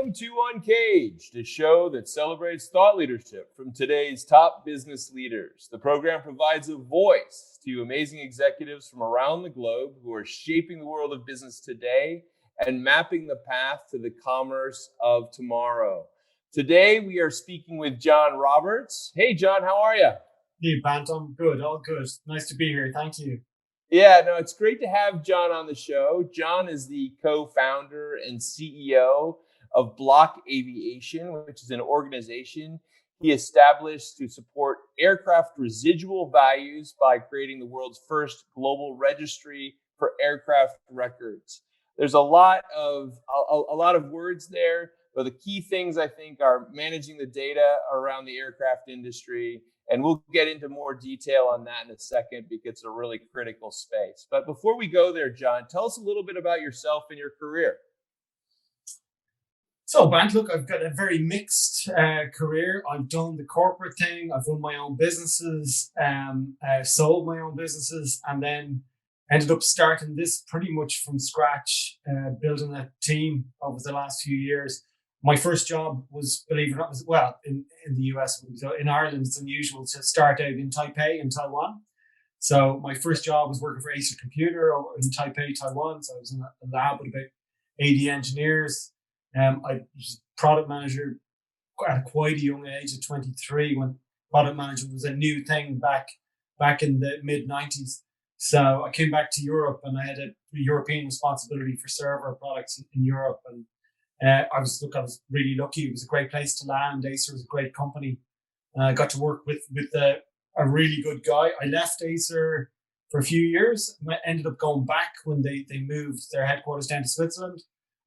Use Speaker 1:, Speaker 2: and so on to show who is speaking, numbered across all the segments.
Speaker 1: Welcome to UNCAGED, a show that celebrates thought leadership from today's top business leaders. The program provides a voice to amazing executives from around the globe who are shaping the world of business today and mapping the path to the commerce of tomorrow. Today, we are speaking with John Roberts. Hey, John, how are you?
Speaker 2: Hey, Bantam. Good, all good. Nice to be here. Thank you.
Speaker 1: Yeah, no, it's great to have John on the show. John is the co-founder and CEO of Blockaviation, which is an organization he established to support aircraft residual values by creating the world's first global registry for aircraft records. There's a lot of words there, but the key things I think are managing the data around the aircraft industry. And we'll get into more detail on that in a second because it's a really critical space. But before we go there, John, tell us a little bit about yourself and your career.
Speaker 2: So, Bant, look, I've got a very mixed career. I've done the corporate thing. I've run my own businesses, sold my own businesses, and then ended up starting this pretty much from scratch, building a team over the last few years. My first job was, believe it or not, in the US. In Ireland, it's unusual to start out in Taipei in Taiwan. So my first job was working for Acer Computer over in Taipei, Taiwan. So I was in a lab with about 80 engineers. I was product manager at quite a young age at 23 when product management was a new thing back in the mid-90s. So I came back to Europe and I had a European responsibility for server products in Europe. And I was really lucky. It was a great place to land. Acer was a great company. I got to work with a really good guy. I left Acer for a few years. I ended up going back when they moved their headquarters down to Switzerland.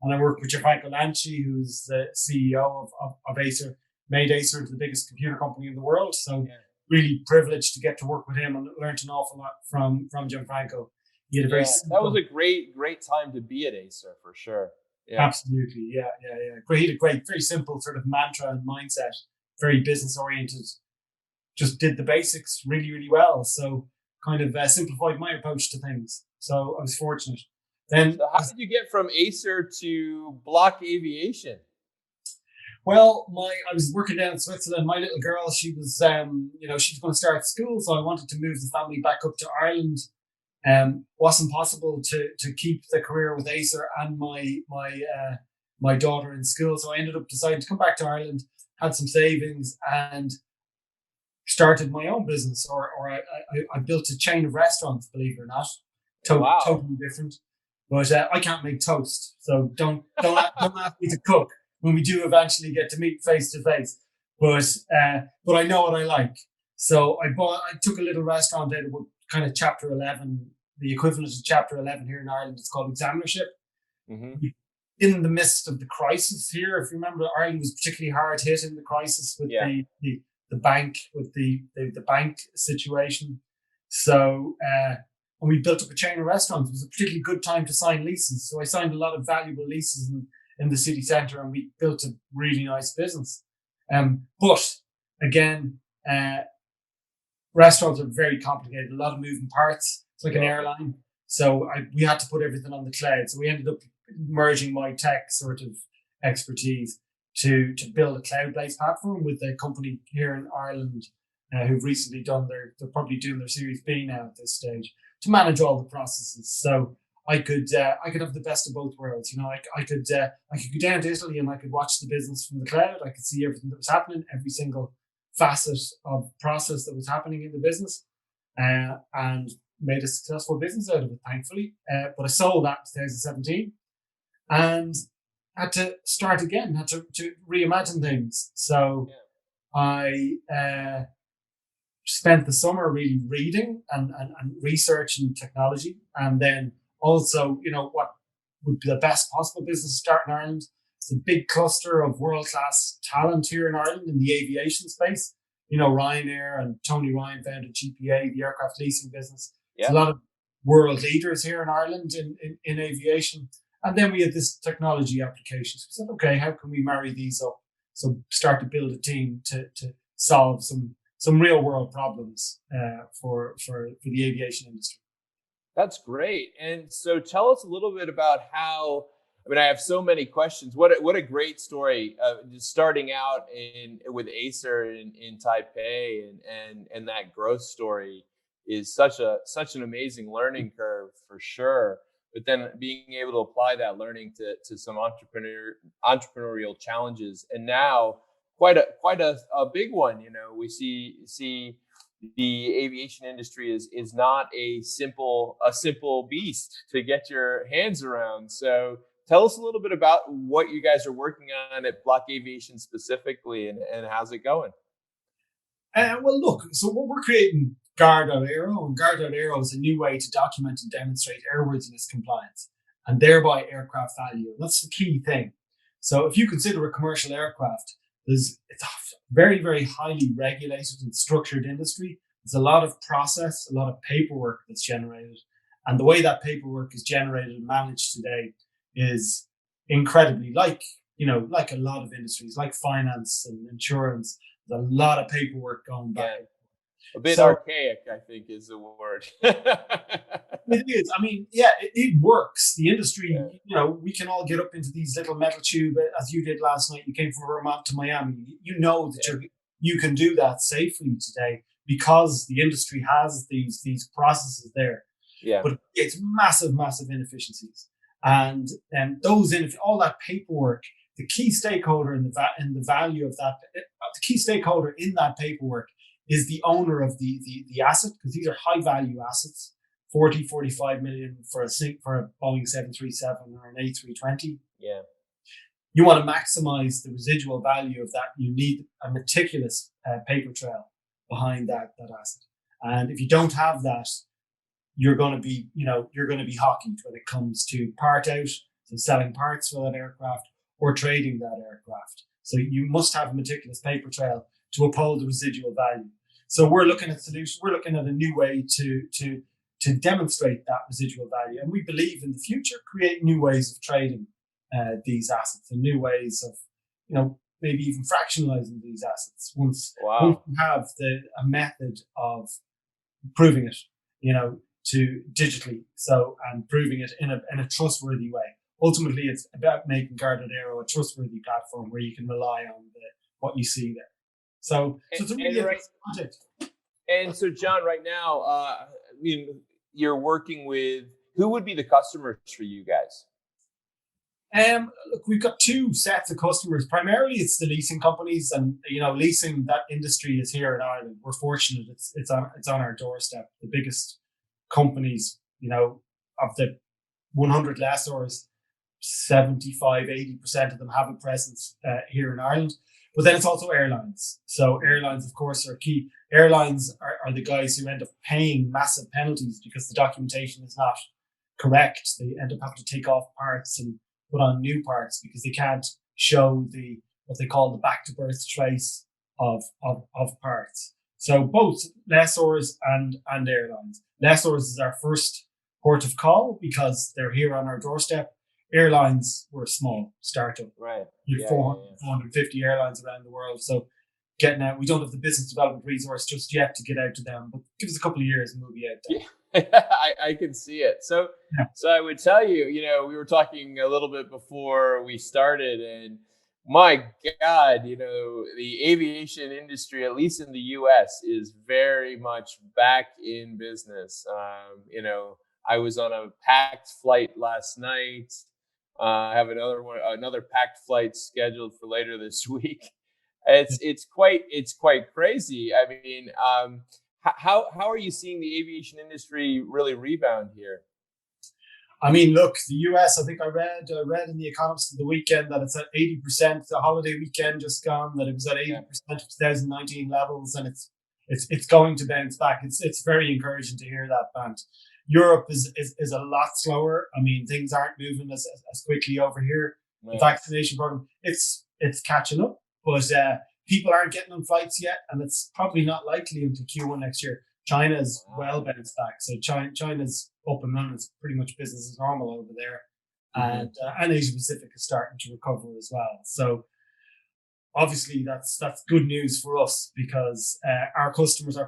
Speaker 2: And I worked with Gianfranco Lanci, who's the CEO of Acer, made Acer into the biggest computer company in the world. So really privileged to get to work with him and learned an awful lot from Gianfranco. He had a very
Speaker 1: that was a great time to be at Acer for sure.
Speaker 2: Yeah. Absolutely. Yeah. He had a great, very simple sort of mantra and mindset, very business oriented, just did the basics really, really well. So kind of simplified my approach to things. So I was fortunate. Then,
Speaker 1: so how did you get from Acer to Blockaviation?
Speaker 2: Well, I was working down in Switzerland. My little girl, she was she was going to start school. So I wanted to move the family back up to Ireland. Wasn't possible to keep the career with Acer and my daughter in school, so I ended up deciding to come back to Ireland, had some savings, and started my own business. Or I built a chain of restaurants, believe it or not. Totally different. But I can't make toast, so don't ask me to cook when we do eventually get to meet face to face. But I know what I like, so I took a little restaurant out of kind of Chapter 11, the equivalent of Chapter 11 here in Ireland. It's called examinership. Mm-hmm. In the midst of the crisis here, if you remember, Ireland was particularly hard hit in the crisis with the bank, with the bank situation. So, and we built up a chain of restaurants. It was a particularly good time to sign leases. So I signed a lot of valuable leases in the city centre, and we built a really nice business. But again, restaurants are very complicated, a lot of moving parts. It's like an airline. So we had to put everything on the cloud. So we ended up merging my tech sort of expertise to build a cloud-based platform with a company here in Ireland who've recently they're probably doing their Series B now at this stage, to manage all the processes. So I could have the best of both worlds. I could go down to Italy and I could watch the business from the cloud. I could see everything that was happening, every single facet of process that was happening in the business, and made a successful business out of it, thankfully. But I sold that in 2017 and had to start again, had to reimagine things. So I spent the summer really reading and researching technology, and then also, what would be the best possible business to start in Ireland. It's a big cluster of world-class talent here in Ireland in the aviation space. Ryanair and Tony Ryan founded GPA, the aircraft leasing business. Yeah. There's a lot of world leaders here in Ireland in aviation. And then we had this technology application. So we said, okay, how can we marry these up? So start to build a team to solve some real world problems for the aviation industry.
Speaker 1: That's great. And so tell us a little bit about how I mean, I have so many questions. What a great story. Just starting out with Acer in Taipei and that growth story is such an amazing learning curve for sure. But then being able to apply that learning to some entrepreneurial challenges, and now quite a big one. We see the aviation industry is not a simple beast to get your hands around. So tell us a little bit about what you guys are working on at Blockaviation specifically, and how's it going?
Speaker 2: Well, look, so what we're creating Guard.aero, and Guard.aero is a new way to document and demonstrate airworthiness compliance and thereby aircraft value. And that's the key thing. So if you consider a commercial aircraft, it's a very, very highly regulated and structured industry. There's a lot of process, a lot of paperwork that's generated. And the way that paperwork is generated and managed today is incredibly like a lot of industries, like finance and insurance. There's a lot of paperwork going back.
Speaker 1: Yeah, a bit
Speaker 2: So
Speaker 1: archaic, I think, is the word.
Speaker 2: it is. I mean, yeah, it works. The industry,
Speaker 1: Yeah,
Speaker 2: we can all get up into these little metal tube as you did last night. You came from Vermont to Miami. You know that
Speaker 1: yeah,
Speaker 2: you can do that safely today because the industry has these processes there.
Speaker 1: yeah,
Speaker 2: But it's massive, massive inefficiencies, and all that paperwork. The key stakeholder in the value of that, the key stakeholder in that paperwork is the owner of the asset, because these are high value assets. 40-45 million for a Boeing 737 or an A320.
Speaker 1: yeah.
Speaker 2: You want to maximize the residual value of that. You need a meticulous paper trail behind that asset. And if you don't have that, you're going to be hockeyed when it comes to part out, so selling parts for that aircraft or trading that aircraft. So you must have a meticulous paper trail to uphold the residual value. So we're looking at solutions. We're looking at a new way to demonstrate that residual value, and we believe in the future create new ways of trading these assets and new ways of maybe even fractionalizing these assets once we
Speaker 1: Wow.
Speaker 2: have a method of proving it, to digitally, and proving it in a trustworthy way. Ultimately, it's about making Guard.aero a trustworthy platform where you can rely on what you see there. So it's a really
Speaker 1: And right,
Speaker 2: interesting project.
Speaker 1: and so John, right now, you're working with who would be the customers for you guys?
Speaker 2: Look, we've got two sets of customers. Primarily, it's the leasing companies, and leasing, that industry is here in Ireland. We're fortunate; it's on our doorstep. The biggest companies, of the 100 lessors, 75-80% of them have a presence here in Ireland. But then it's also airlines. So airlines, of course, are key. Airlines are the guys who end up paying massive penalties because the documentation is not correct. They end up having to take off parts and put on new parts because they can't show what they call the back to birth trace of parts. So both lessors and airlines. Lessors is our first port of call because they're here on our doorstep. Airlines were a small startup.
Speaker 1: Right.
Speaker 2: You
Speaker 1: Yeah,
Speaker 2: have
Speaker 1: yeah, yeah.
Speaker 2: 450 airlines around the world. So getting out, we don't have the business development resource just yet to get out to them, but give us a couple of years and we'll be out there.
Speaker 1: Yeah, I can see it. So,
Speaker 2: Yeah.
Speaker 1: so I would tell you, we were talking a little bit before we started, and my God, the aviation industry, at least in the U.S., is very much back in business. I was on a packed flight last night. I have another packed flight scheduled for later this week. It's quite crazy. I mean, how are you seeing the aviation industry really rebound here?
Speaker 2: I mean, look, the US, I think I read in The Economist of the weekend that it's at 80%, the holiday weekend just gone, that it was at
Speaker 1: Yeah,
Speaker 2: 80% of 2019 levels, and it's going to bounce back. It's very encouraging to hear that, Bant. Europe is a lot slower. I mean, things aren't moving as quickly over here. The
Speaker 1: yeah.
Speaker 2: vaccination program, it's catching up, but people aren't getting on flights yet, and it's probably not likely until Q1 next year. China's well
Speaker 1: Wow.
Speaker 2: bounced back, so China's up and running. It's pretty much business as normal over there,
Speaker 1: Hmm.
Speaker 2: and Asia Pacific is starting to recover as well. So obviously that's good news for us because our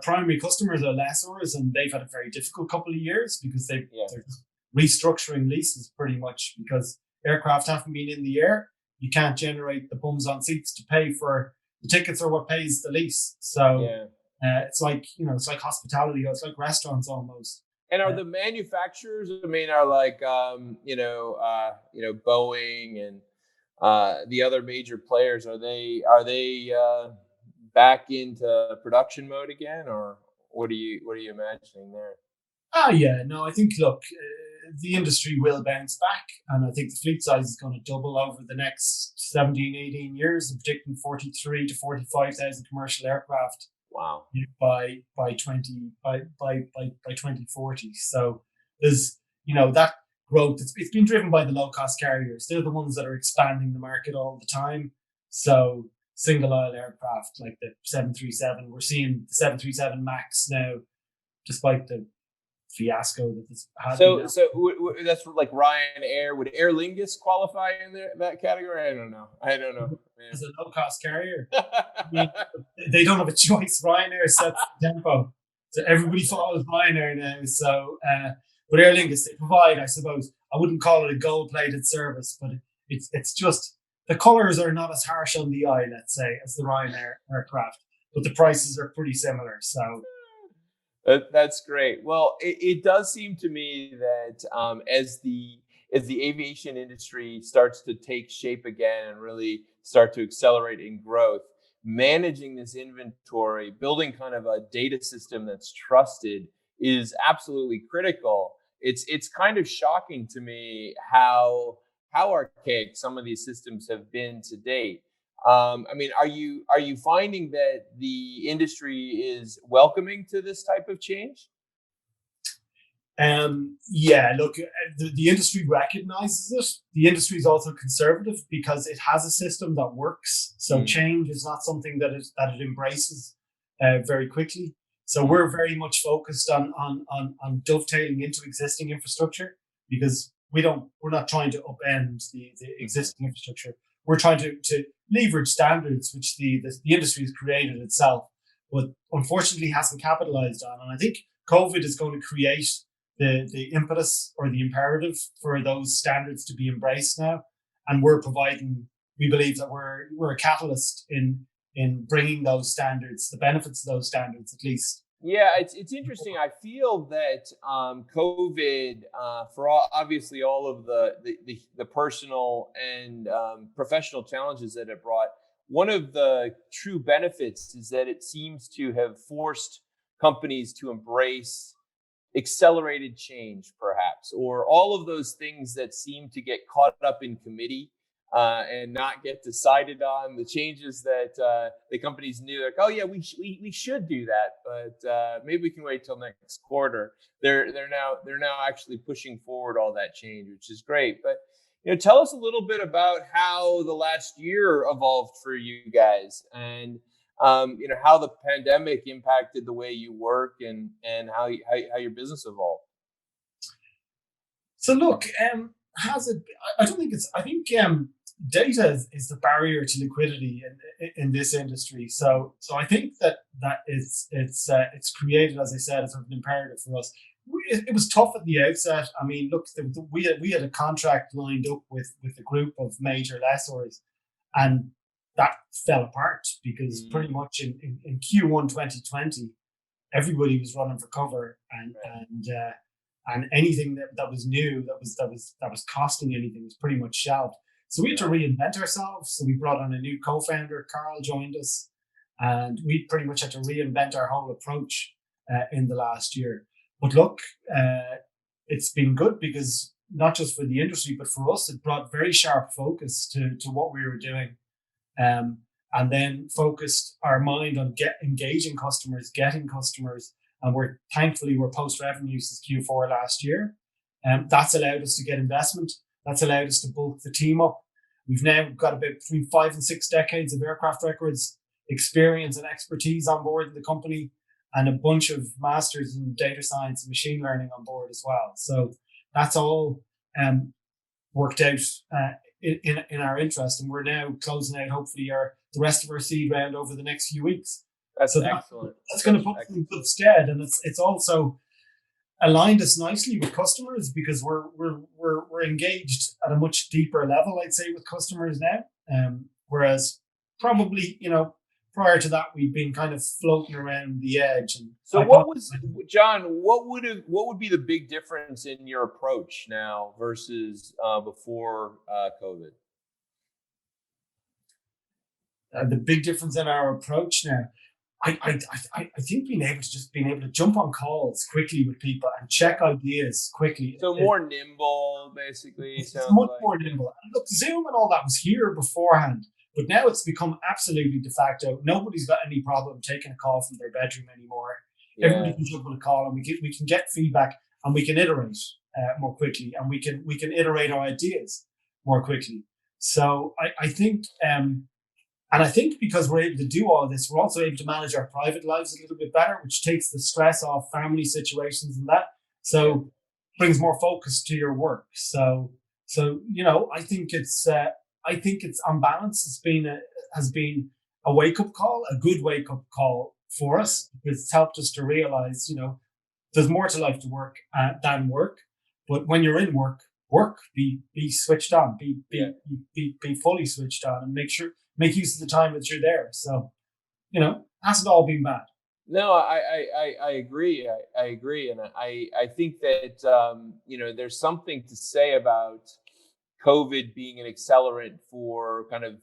Speaker 2: primary customers are lessors, and they've had a very difficult couple of years because
Speaker 1: Yeah,
Speaker 2: they're restructuring leases pretty much because aircraft haven't been in the air, you can't generate the bums on seats to pay for the tickets or what pays the lease. So it's like, it's like hospitality, or it's like restaurants almost.
Speaker 1: And are the manufacturers? I mean, are like Boeing and the other major players? Are they back into production mode again, or what are you imagining there?
Speaker 2: No, I think, look, the industry will bounce back, and I think the fleet size is going to double over the next 17, 18 years. I'm predicting 43 to 45,000 commercial aircraft.
Speaker 1: Wow.
Speaker 2: By 2040. So there's that growth. It's been driven by the low cost carriers. They're the ones that are expanding the market all the time. So single aisle aircraft like the 737, we're seeing the 737 Max now, despite the fiasco that this had.
Speaker 1: So that's like Ryanair. Would Aer Lingus qualify in that category? I don't know.
Speaker 2: As a low cost carrier, they don't have a choice. Ryanair sets the tempo, so everybody follows Ryanair now. So, but Aer Lingus, they provide, I suppose, I wouldn't call it a gold plated service, but it's just the colours are not as harsh on the eye, let's say, as the Ryanair aircraft, but the prices are pretty similar. So.
Speaker 1: That's great. Well, it does seem to me that as the aviation industry starts to take shape again and really start to accelerate in growth, managing this inventory, building kind of a data system that's trusted is absolutely critical. It's kind of shocking to me how archaic some of these systems have been to date. I mean, are you finding that the industry is welcoming to this type of change?
Speaker 2: Look, the industry recognizes it. The industry is also conservative because it has a system that works. So change is not something that it embraces very quickly. So we're very much focused on dovetailing into existing infrastructure, because we're not trying to upend the existing infrastructure. We're trying to leverage standards which the industry has created itself, but unfortunately hasn't capitalized on. And I think COVID is going to create the impetus or the imperative for those standards to be embraced now. And we believe that we're a catalyst in bringing those standards, the benefits of those standards at least.
Speaker 1: Yeah, it's interesting. I feel that COVID, for obviously all of the personal and professional challenges that it brought, one of the true benefits is that it seems to have forced companies to embrace accelerated change, perhaps, or all of those things that seem to get caught up in committee and not get decided on. The changes that the companies knew, like, oh yeah, we should do that, but maybe we can wait till next quarter. They're now actually pushing forward all that change, which is great. But tell us a little bit about how the last year evolved for you guys, and how the pandemic impacted the way you work and how your business evolved.
Speaker 2: So look, has it? I don't think it's. I think data is the barrier to liquidity in this industry. So I think that it's created, as I said, as an imperative for us. It was tough at the outset. I mean, look, we had a contract lined up with a group of major lessors, and that fell apart because pretty much in Q1 2020, everybody was running for cover, and anything that was new that was costing anything was pretty much shelved. So we had to reinvent ourselves. So we brought on a new co-founder. Carl joined us, and we pretty much had to reinvent our whole approach in the last year. But look, it's been good because not just for the industry, but for us, it brought very sharp focus to what we were doing. And then focused our mind on engaging customers, getting customers. And we're post-revenue since Q4 last year. That's allowed us to get investment. That's allowed us to bulk the team up. We've now got about between 5 and 6 decades of aircraft records experience and expertise on board in the company, and a bunch of masters in data science and machine learning on board as well. So that's all worked out in our interest, and we're now closing out hopefully the rest of our seed round over the next few weeks.
Speaker 1: That's excellent.
Speaker 2: That's going to put us in good stead, and it's also aligned us nicely with customers because we're engaged at a much deeper level, I'd say, with customers now. Whereas probably, prior to that, we've been kind of floating around the edge. And
Speaker 1: So what was, John, what would be the big difference in your approach now versus before COVID?
Speaker 2: The big difference in our approach now, I think being able to jump on calls quickly with people and check ideas quickly.
Speaker 1: So more nimble, basically.
Speaker 2: It's much more nimble. And look, Zoom and all that was here beforehand, but now it's become absolutely de facto. Nobody's got any problem taking a call from their bedroom anymore. Yeah. Everybody can jump on a call, and we can get feedback, and we can iterate more quickly, and we can iterate our ideas more quickly. So I think. And I think because we're able to do all of this, we're also able to manage our private lives a little bit better, which takes the stress off family situations and that. So brings more focus to your work. So I think it's on balance has been a wake up call, a good wake up call for us, because it's helped us to realize, there's more to life to work than work. But when you're in work, be switched on, be fully switched on, and make use of the time that you're there. So, hasn't all been bad.
Speaker 1: No, I agree. I agree. And I think that, there's something to say about COVID being an accelerant for kind of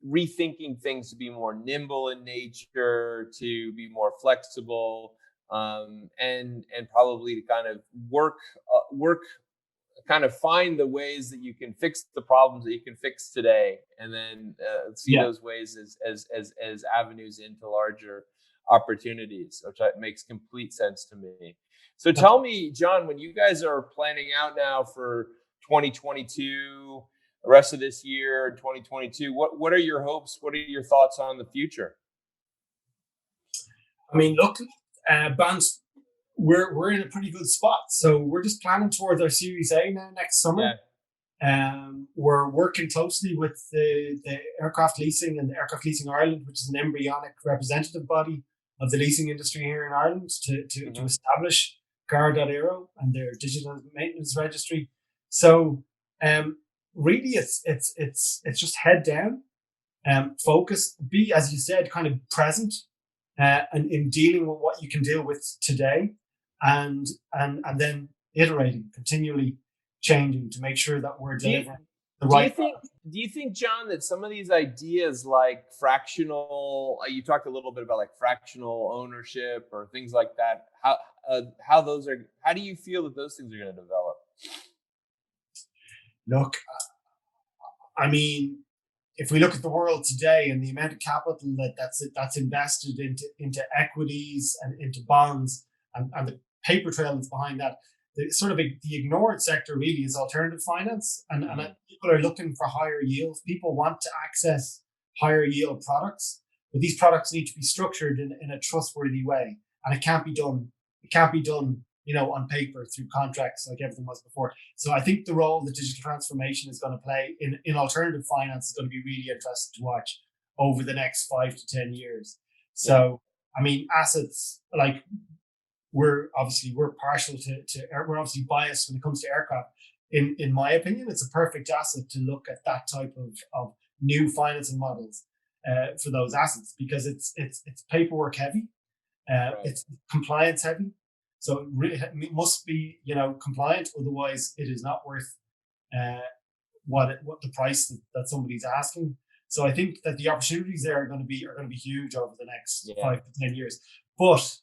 Speaker 1: rethinking things to be more nimble in nature, to be more flexible, and probably to kind of work kind of find the ways that you can fix the problems that you can fix today, and then see those ways as avenues into larger opportunities, which makes complete sense to me. So tell me, John, when you guys are planning out now for 2022, the rest of this year, 2022, what are your hopes? What are your thoughts on the future?
Speaker 2: I mean, look, bands. We're in a pretty good spot. So we're just planning towards our Series A now next summer. Yeah. We're working closely with the Aircraft Leasing and the Aircraft Leasing Ireland, which is an embryonic representative body of the leasing industry here in Ireland, to establish Gar.aero and their digital maintenance registry. So really it's just head down, focus, be, as you said, kind of present and in dealing with what you can deal with today. And then iterating, continually changing to make sure that we're delivering the right.
Speaker 1: Do you think, John, that some of these ideas like fractional, you talked a little bit about like fractional ownership or things like that, how do you feel that those things are going to develop?
Speaker 2: Look, I mean, if we look at the world today and the amount of capital that's invested into equities and into bonds, and the paper trail that's behind that, the ignored sector really is alternative finance, and people are looking for higher yields. People want to access higher yield products, but these products need to be structured in a trustworthy way, and it can't be done on paper through contracts like everything was before. So I think the role that digital transformation is going to play in alternative finance is going to be really interesting to watch over the next 5 to 10 years. So I mean, assets like, we're partial we're obviously biased when it comes to aircraft. In my opinion, it's a perfect asset to look at that type of new financing models for those assets, because it's paperwork heavy, it's compliance heavy. So it must be compliant, otherwise it is not worth what the price that somebody's asking. So I think that the opportunities there are going to be huge over the next 5 to 10 years. But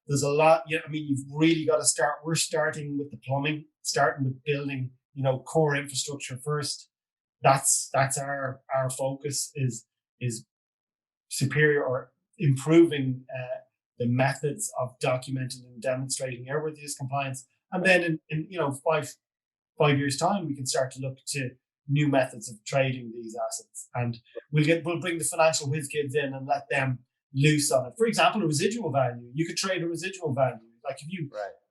Speaker 2: there's a lot. I mean, you've really got to start. We're starting with the plumbing, starting with building, core infrastructure first. That's our focus is superior or improving the methods of documenting and demonstrating airworthiness compliance, and then in 5 years' time, we can start to look to new methods of trading these assets, and we'll bring the financial whiz kids in and let them loose on it. For example, a residual value. You could trade a residual value. Like if you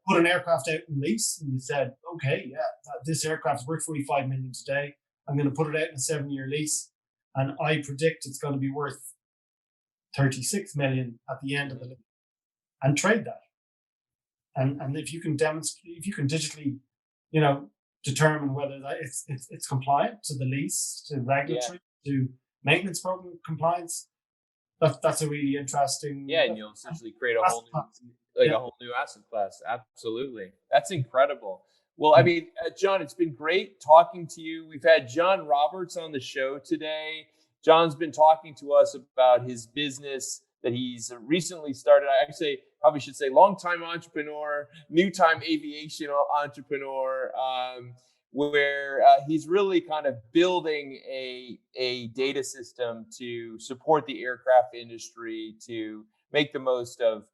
Speaker 2: put an aircraft out in lease and you said, okay, this aircraft's worth 45 million today. I'm going to put it out in a 7-year lease, and I predict it's going to be worth 36 million at the end of the lease, and trade that. and if you can demonstrate, if you can digitally, determine whether that it's compliant to the lease, to
Speaker 1: Yeah.
Speaker 2: regulatory, to maintenance program compliance, that's a really interesting.
Speaker 1: Yeah, and you'll essentially create a
Speaker 2: asset
Speaker 1: whole
Speaker 2: class.
Speaker 1: new, like
Speaker 2: Yeah.
Speaker 1: a whole new asset class. Absolutely, that's incredible. Well, I
Speaker 2: Mm.
Speaker 1: mean, John, it's been great talking to you. We've had John Roberts on the show today. John's been talking to us about his business that he's recently started. I actually probably should say longtime entrepreneur, new time aviation entrepreneur. Where he's really kind of building a data system to support the aircraft industry to make the most of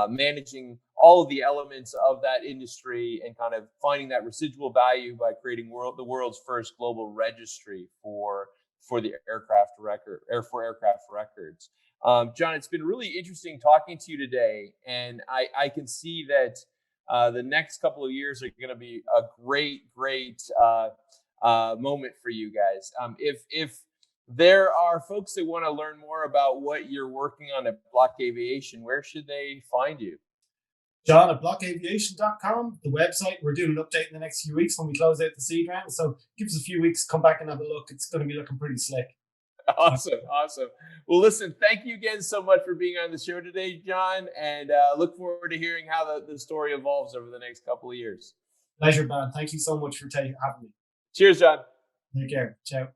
Speaker 1: managing all of the elements of that industry and kind of finding that residual value by creating the world's first global registry for the aircraft record or for aircraft records. John, it's been really interesting talking to you today, and I can see that the next couple of years are going to be a great moment for you guys. If there are folks that want to learn more about what you're working on at Blockaviation, where should they find you?
Speaker 2: John at blockaviation.com, the website. We're doing an update in the next few weeks when we close out the seed round. So give us a few weeks, come back and have a look. It's going to be looking pretty slick.
Speaker 1: Awesome. Well, listen, thank you again so much for being on the show today, John, and look forward to hearing how the story evolves over the next couple of years.
Speaker 2: Pleasure, man. Thank you so much for having me.
Speaker 1: Cheers, John.
Speaker 2: Take care. Ciao.